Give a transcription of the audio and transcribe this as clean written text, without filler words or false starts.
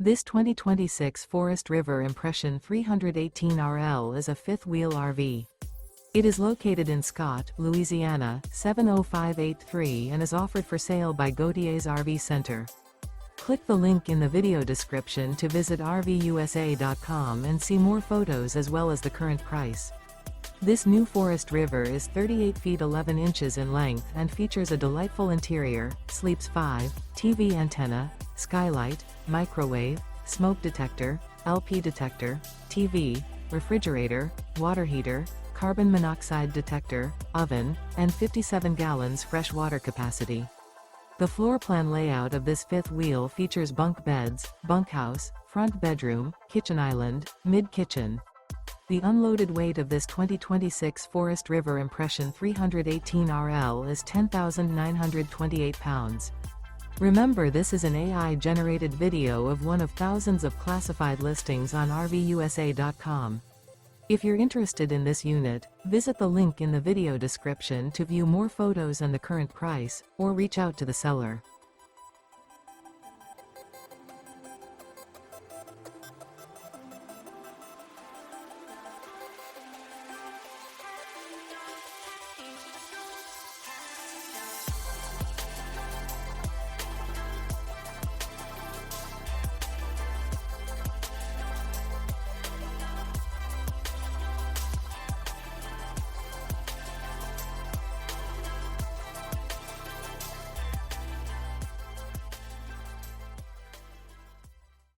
This 2026 Forest River Impression 318RL is a fifth-wheel RV. It is located in Scott, Louisiana, 70583 and is offered for sale by Gauthiers RV Center. Click the link in the video description to visit RVUSA.com and see more photos as well as the current price. This new Forest River is 38 feet 11 inches in length and features a delightful interior, sleeps 5, TV antenna, skylight, microwave, smoke detector, LP detector, TV, refrigerator, water heater, carbon monoxide detector, oven, and 57 gallons fresh water capacity. The floor plan layout of this fifth wheel features bunk beds, bunkhouse, front bedroom, kitchen island, mid-kitchen. The unloaded weight of this 2026 Forest River Impression 318RL is 10,928 pounds. Remember, this is an AI-generated video of one of thousands of classified listings on RVUSA.com. If you're interested in this unit, visit the link in the video description to view more photos and the current price, or reach out to the seller.